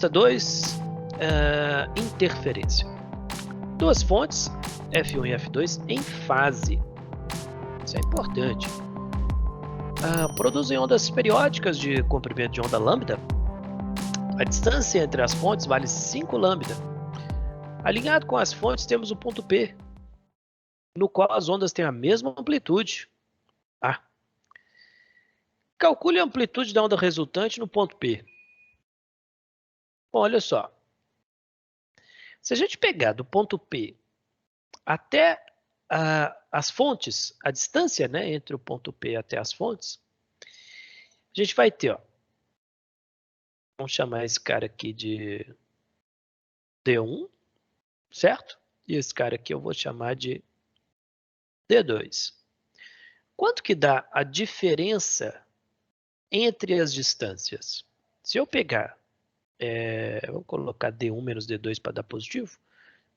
Pista 2, interferência. Duas fontes, F1 e F2, em fase. Isso é importante. Produzem ondas periódicas de comprimento de onda lambda. A distância entre as fontes vale 5 lambda. Alinhado com as fontes, temos o ponto P, no qual as ondas têm a mesma amplitude. Calcule a amplitude da onda resultante no ponto P. Bom, olha só. Se a gente pegar do ponto P até as fontes, a distância, né, entre o ponto P até as fontes, a gente vai ter, vamos chamar esse cara aqui de D1, certo? E esse cara aqui eu vou chamar de D2. Quanto que dá a diferença entre as distâncias? Se eu pegar, vou colocar D1 menos D2 para dar positivo,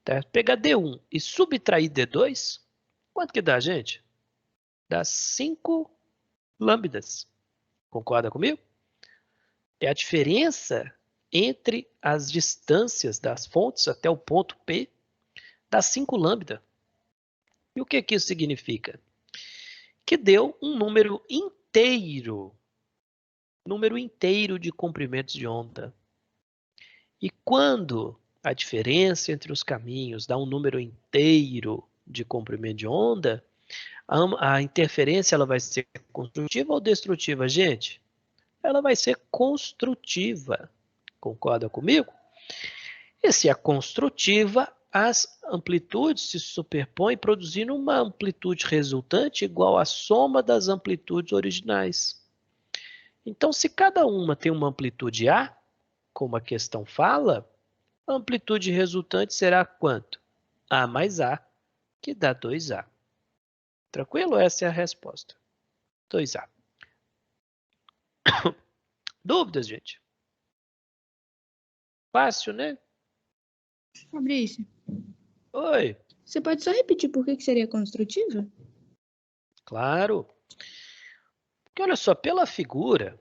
tá? Pegar D1 e subtrair D2, quanto que dá, gente? Dá 5 lambdas. Concorda comigo? É a diferença entre as distâncias das fontes até o ponto P, dá 5 lambda. E o que isso significa? Que deu um número inteiro de comprimentos de onda. E quando a diferença entre os caminhos dá um número inteiro de comprimento de onda, a interferência ela vai ser construtiva ou destrutiva, gente? Ela vai ser construtiva. Concorda comigo? E se é construtiva, as amplitudes se superpõem, produzindo uma amplitude resultante igual à soma das amplitudes originais. Então, se cada uma tem uma amplitude A, como a questão fala, a amplitude resultante será quanto? A mais A, que dá 2A. Tranquilo? Essa é a resposta. 2A. Dúvidas, gente? Fácil, né? Fabrício, Oi. você pode só repetir por que seria construtiva? Claro. Porque olha só, pela figura,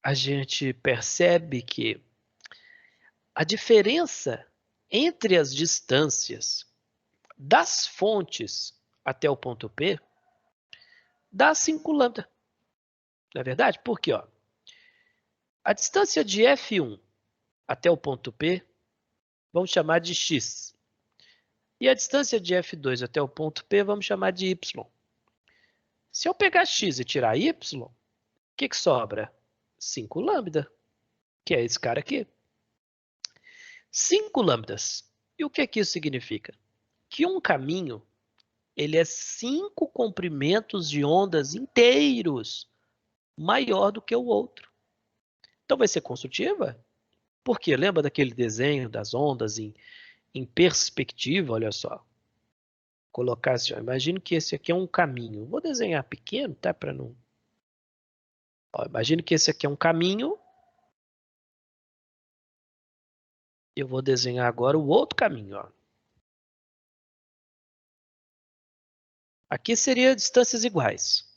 a gente percebe que a diferença entre as distâncias das fontes até o ponto P dá 5 lambda. Não é verdade? Porque a distância de F1 até o ponto P, vamos chamar de x. E a distância de F2 até o ponto P, vamos chamar de y. Se eu pegar x e tirar y, o que sobra? 5 lambda, que é esse cara aqui. 5 lambdas. E o que isso significa? Que um caminho ele é 5 comprimentos de ondas inteiros maior do que o outro. Então vai ser construtiva? Por quê? Lembra daquele desenho das ondas em perspectiva? Olha só. Colocar assim, imagine que esse aqui é um caminho. Vou desenhar pequeno, tá? Para não... imagine que esse aqui é um caminho. Eu vou desenhar agora o outro caminho. Aqui seria distâncias iguais.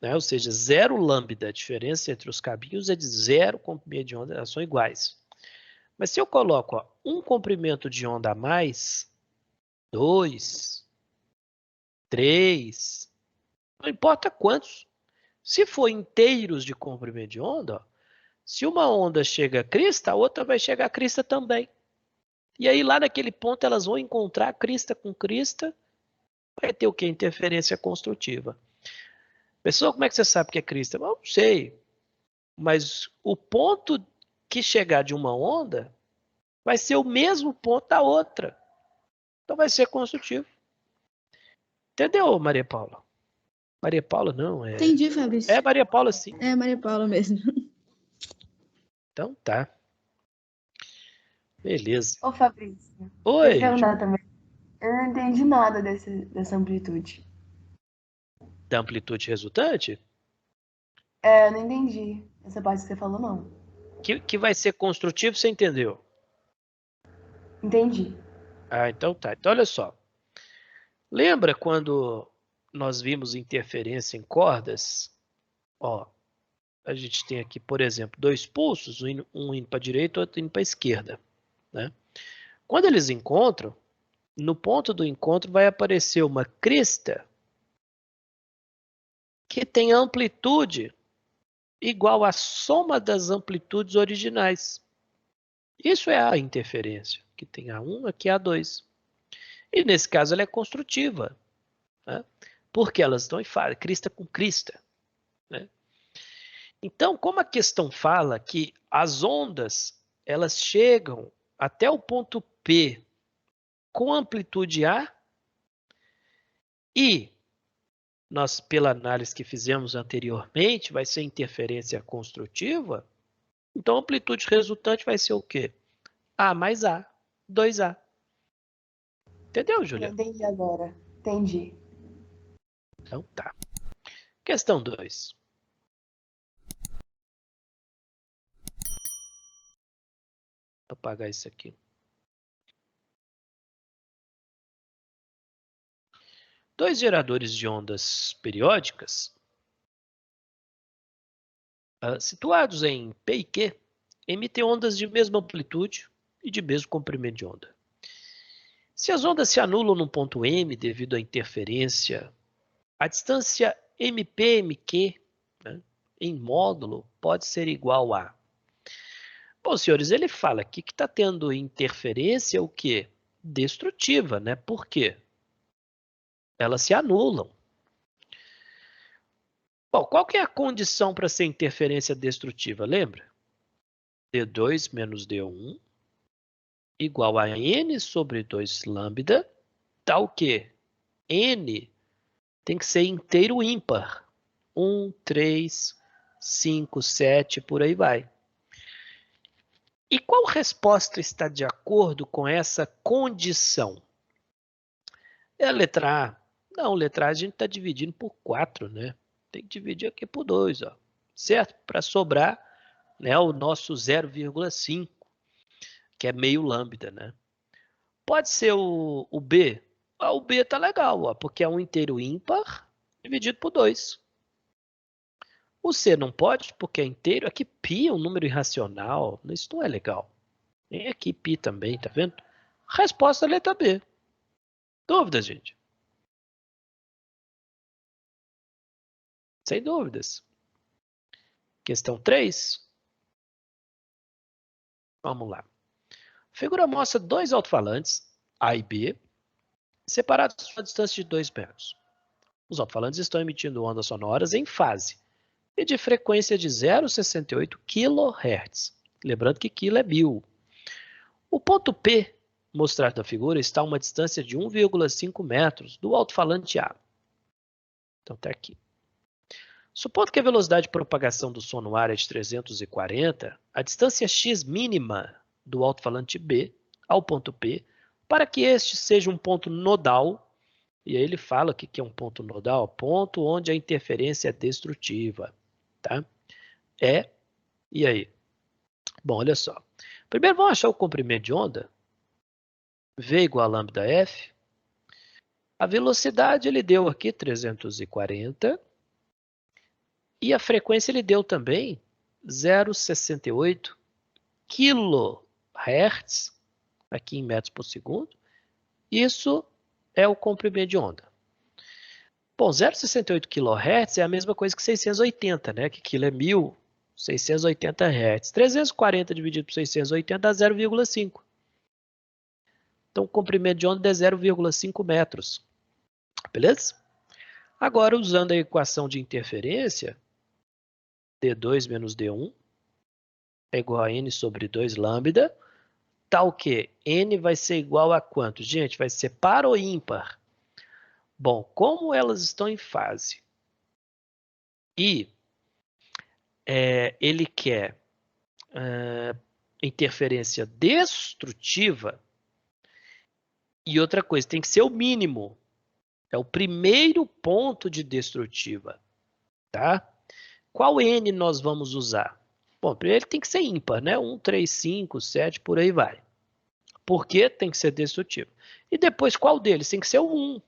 Né? Ou seja, 0 lambda. A diferença entre os caminhos é de 0 comprimento de onda, elas são iguais. Mas se eu coloco um comprimento de onda a mais, 2, 3, não importa quantos. Se for inteiros de comprimento de onda, se uma onda chega a crista, a outra vai chegar a crista também. E aí lá naquele ponto elas vão encontrar crista com crista, vai ter o que? Interferência construtiva. Pessoal, como é que você sabe que é crista? Eu não sei. Mas o ponto que chegar de uma onda vai ser o mesmo ponto da outra. Então vai ser construtivo. Entendeu, Maria Paula? Maria Paula não, Entendi, Fabrício. É Maria Paula, sim. É Maria Paula mesmo. Então tá. Beleza. Ô, Fabrício. Oi. Deixa eu perguntar também. Eu não entendi nada dessa amplitude. Da amplitude resultante? Eu não entendi. Essa parte que você falou, não. Que vai ser construtivo, você entendeu? Entendi. Então tá. Então olha só. Lembra quando nós vimos interferência em cordas? a gente tem aqui, por exemplo, dois pulsos, um indo para a direita e outro indo para a esquerda, né? Quando eles encontram, no ponto do encontro vai aparecer uma crista que tem amplitude igual à soma das amplitudes originais. Isso é a interferência, que tem A1, aqui A2. E nesse caso ela é construtiva, né? Porque elas estão em fase, crista com crista, né? Então, como a questão fala que as ondas elas chegam até o ponto P com amplitude A e nós, pela análise que fizemos anteriormente, vai ser interferência construtiva, então a amplitude resultante vai ser o quê? A mais A, 2A. Entendeu, Julia? Entendi agora. Entendi. Então tá. Questão 2. Vou apagar isso aqui. Dois geradores de ondas periódicas situados em P e Q emitem ondas de mesma amplitude e de mesmo comprimento de onda. Se as ondas se anulam no ponto M devido à interferência, a distância MP-MQ, né, em módulo pode ser igual a... Bom, senhores, ele fala aqui que está tendo interferência o quê? Destrutiva, né? Por quê? Elas se anulam. Bom, qual que é a condição para ser interferência destrutiva? Lembra? D2 menos D1 igual a N sobre 2 lambda, tá o quê? N tem que ser inteiro ímpar. 1, 3, 5, 7, por aí vai. E qual resposta está de acordo com essa condição? É a letra A? Não, letra A a gente está dividindo por 4, né? Tem que dividir aqui por 2, ó. Certo? Para sobrar, né, o nosso 0,5, que é meio lambda, né? Pode ser o B? O B tá legal, ó, porque é um inteiro ímpar dividido por 2. O C não pode, porque é inteiro. Aqui π é um número irracional. Isso não é legal. Nem aqui π também, tá vendo? Resposta é letra B. Dúvidas, gente? Sem dúvidas. Questão 3. Vamos lá. A figura mostra dois alto-falantes, A e B, separados a distância de 2 metros. Os alto-falantes estão emitindo ondas sonoras em fase e de frequência de 0,68 kHz. Lembrando que quilo é 1000. O ponto P, mostrado na figura, está a uma distância de 1,5 metros do alto-falante A. Então está aqui. Supondo que a velocidade de propagação do som no ar é de 340, a distância x mínima do alto-falante B ao ponto P, para que este seja um ponto nodal, e aí ele fala o que é um ponto nodal, ponto onde a interferência é destrutiva, tá? E aí? Bom, olha só. Primeiro vamos achar o comprimento de onda, V igual a lambda F. A velocidade ele deu aqui 340, e a frequência ele deu também 0,68 kHz, aqui em metros por segundo. Isso é o comprimento de onda. Bom, 0,68 kHz é a mesma coisa que 680, né? Que quilo é 1000, 680 Hz. 340 dividido por 680 dá 0,5. Então, o comprimento de onda é 0,5 metros. Beleza? Agora, usando a equação de interferência, D2 menos D1 é igual a N sobre 2 lambda. Tal que N vai ser igual a quanto? Gente, vai ser par ou ímpar? Bom, como elas estão em fase e ele quer interferência destrutiva, e outra coisa, tem que ser o mínimo. É o primeiro ponto de destrutiva, tá? Qual N nós vamos usar? Bom, primeiro ele tem que ser ímpar, né? 1, 3, 5, 7, por aí vai. Por que tem que ser destrutivo? E depois, qual deles? Tem que ser o 1,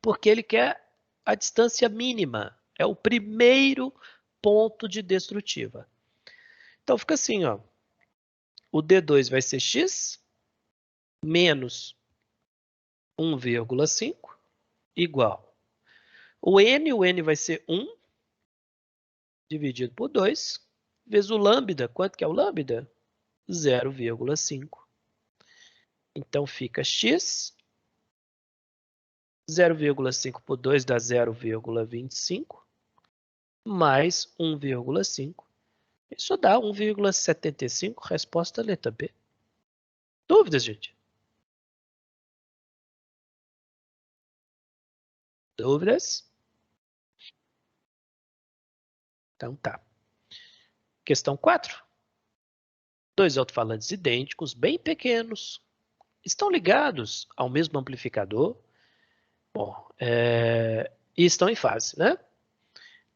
porque ele quer a distância mínima. É o primeiro ponto de destrutiva. Então fica assim, ó. O D2 vai ser x menos 1,5 igual. O N vai ser 1 dividido por 2, vezes o lambda. Quanto que é o lambda? 0,5. Então fica x, 0,5 por 2 dá 0,25, mais 1,5. Isso dá 1,75, resposta letra B. Dúvidas, gente? Dúvidas? Então tá. Questão 4. Dois alto-falantes idênticos, bem pequenos, estão ligados ao mesmo amplificador. Bom, e estão em fase, né?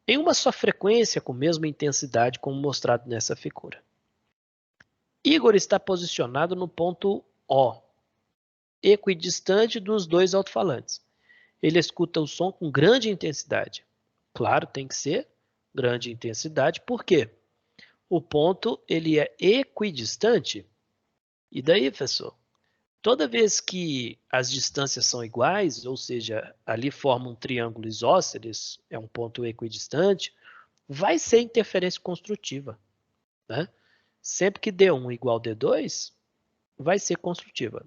Em uma só frequência com mesma intensidade, como mostrado nessa figura. Igor está posicionado no ponto O, equidistante dos dois alto-falantes. Ele escuta o som com grande intensidade. Claro, tem que ser grande intensidade, por quê? O ponto ele é equidistante. E daí, professor? Toda vez que as distâncias são iguais, ou seja, ali forma um triângulo isósceles, é um ponto equidistante, vai ser interferência construtiva, né? Sempre que D1 igual a D2, vai ser construtiva.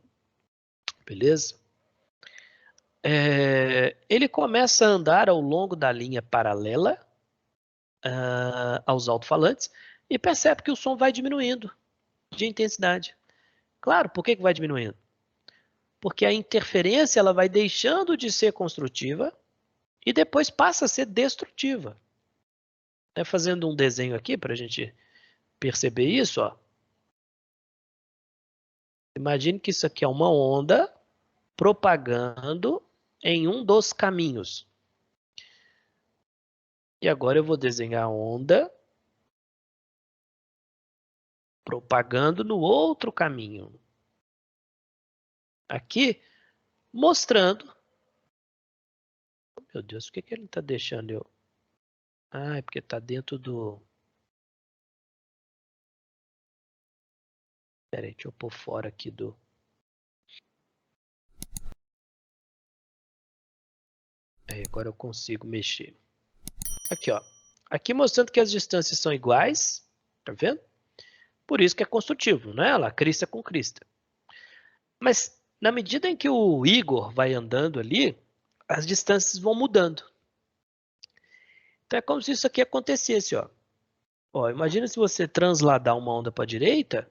Beleza? Ele começa a andar ao longo da linha paralela aos alto-falantes e percebe que o som vai diminuindo de intensidade. Claro, por que vai diminuindo? Porque a interferência ela vai deixando de ser construtiva e depois passa a ser destrutiva. Fazendo um desenho aqui para a gente perceber isso, ó. Imagine que isso aqui é uma onda propagando em um dos caminhos. E agora eu vou desenhar a onda propagando no outro caminho. Aqui, mostrando... Meu Deus, por que ele está deixando eu... Ah, é porque está dentro do... Espera aí, deixa eu pôr fora aqui do... Aí, agora eu consigo mexer. Aqui, ó. Aqui mostrando que as distâncias são iguais. Tá vendo? Por isso que é construtivo, né? Lá, crista com crista. Mas, na medida em que o Igor vai andando ali, as distâncias vão mudando. Então, é como se isso aqui acontecesse, ó. Ó, imagina se você transladar uma onda para a direita.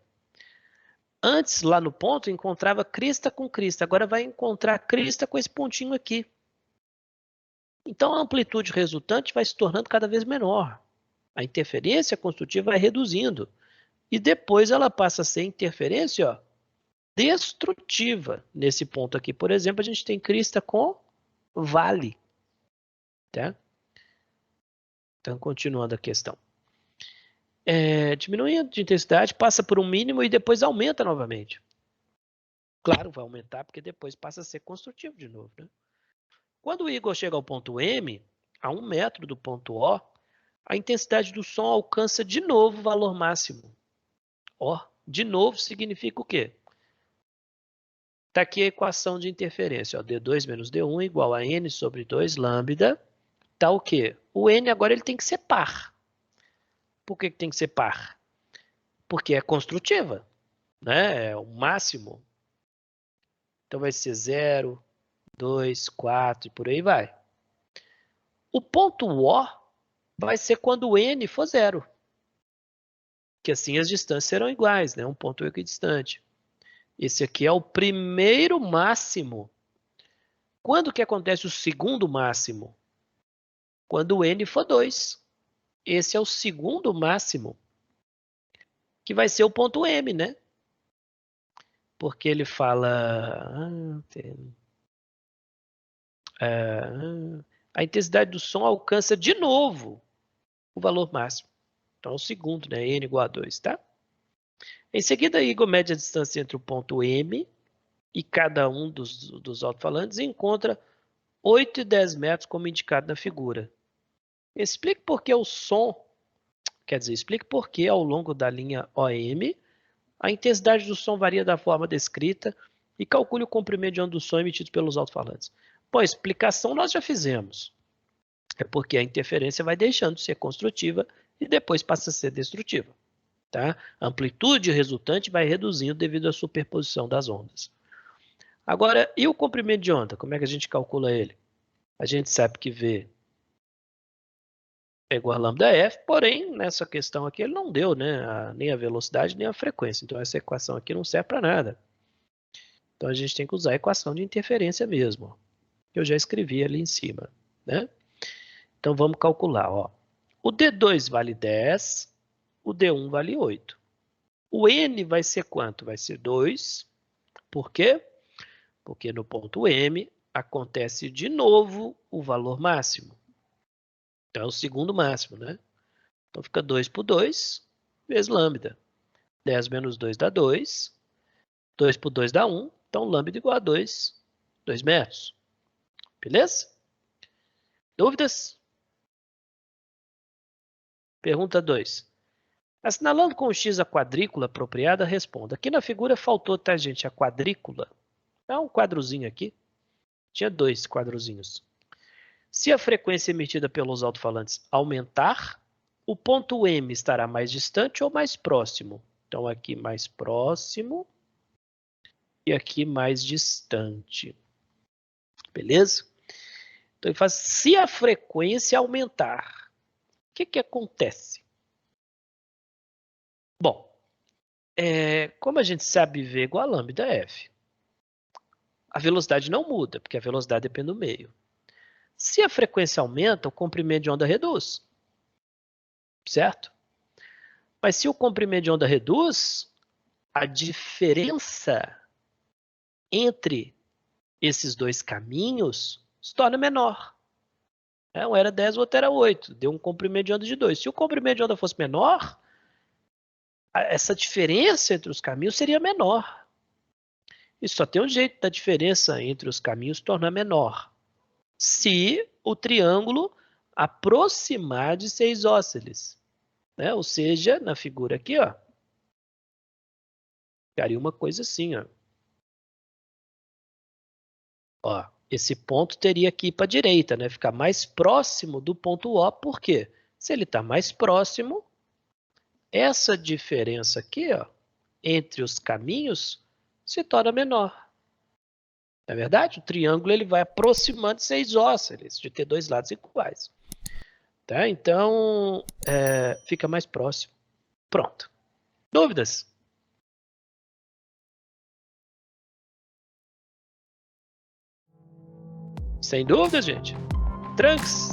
Antes, lá no ponto, encontrava crista com crista. Agora vai encontrar crista com esse pontinho aqui. Então, a amplitude resultante vai se tornando cada vez menor. A interferência construtiva vai reduzindo. E depois ela passa a ser interferência, ó, destrutiva. Nesse ponto aqui, por exemplo, a gente tem crista com vale. Tá? Então, continuando a questão. Diminuindo de intensidade, passa por um mínimo e depois aumenta novamente. Claro, vai aumentar porque depois passa a ser construtivo de novo. Né? Quando o Igor chega ao ponto M, a 1 metro do ponto O, a intensidade do som alcança de novo o valor máximo. Ó, de novo significa o quê? Está aqui a equação de interferência. Ó, D2 menos D1 igual a N sobre 2 lambda. Tá o quê? O N agora ele tem que ser par. Por que tem que ser par? Porque é construtiva, né? É o máximo. Então vai ser 0, 2, 4 e por aí vai. O ponto O vai ser quando o N for 0. Que assim as distâncias serão iguais, né? Um ponto equidistante. Esse aqui é o primeiro máximo. Quando que acontece o segundo máximo? Quando o N for 2. Esse é o segundo máximo, que vai ser o ponto M, né? Porque ele fala... a intensidade do som alcança de novo o valor máximo. Então, é o segundo, né? N igual a 2, tá? Em seguida, Igor mede a distância entre o ponto M e cada um dos alto-falantes e encontra 8 e 10 metros, como indicado na figura. Explique por que o som Quer dizer, explique por que ao longo da linha OM a intensidade do som varia da forma descrita e calcule o comprimento de onda do som emitido pelos alto-falantes. Bom, a explicação nós já fizemos. É porque a interferência vai deixando de ser construtiva e depois passa a ser destrutiva. Tá? A amplitude resultante vai reduzindo devido à superposição das ondas. Agora, e o comprimento de onda? Como é que a gente calcula ele? A gente sabe que V é igual a lambda F, porém, nessa questão aqui ele não deu, né, nem a velocidade nem a frequência. Então, essa equação aqui não serve para nada. Então, a gente tem que usar a equação de interferência mesmo, que eu já escrevi ali em cima. Né? Então, vamos calcular. Ó. O D2 vale 10, o D1 vale 8. O N vai ser quanto? Vai ser 2. Por quê? Porque no ponto M acontece de novo o valor máximo. Então, é o segundo máximo, né? Então, fica 2 por 2 vezes lambda. 10 menos 2 dá 2. 2 por 2 dá 1. Então, lambda igual a 2 metros. Beleza? Dúvidas? Pergunta 2. Assinalando com o X a quadrícula apropriada, responda. Aqui na figura faltou, tá, gente, a quadrícula. Dá um quadrozinho aqui. Tinha 2 quadrozinhos. Se a frequência emitida pelos alto-falantes aumentar, o ponto M estará mais distante ou mais próximo? Então, aqui mais próximo e aqui mais distante. Beleza? Então, ele faz, se a frequência aumentar, o que acontece? Bom, como a gente sabe V igual a lambda F, a velocidade não muda, porque a velocidade depende do meio. Se a frequência aumenta, o comprimento de onda reduz. Certo? Mas se o comprimento de onda reduz, a diferença entre esses dois caminhos se torna menor. Um era 10, o outro era 8. Deu um comprimento de onda de 2. Se o comprimento de onda fosse menor, essa diferença entre os caminhos seria menor. E só tem um jeito da diferença entre os caminhos tornar menor. Se o triângulo aproximar de 6 isósceles. Né? Ou seja, na figura aqui, ó, ficaria uma coisa assim. Ó, esse ponto teria que ir para a direita, né? Ficar mais próximo do ponto O. Por quê? Se ele está mais próximo, essa diferença aqui, ó, entre os caminhos se torna menor. Não é verdade? O triângulo ele vai aproximando de 6 isósceles, de ter 2 lados iguais. Tá? Então, fica mais próximo. Pronto. Dúvidas? Sem dúvidas, gente. Tranks.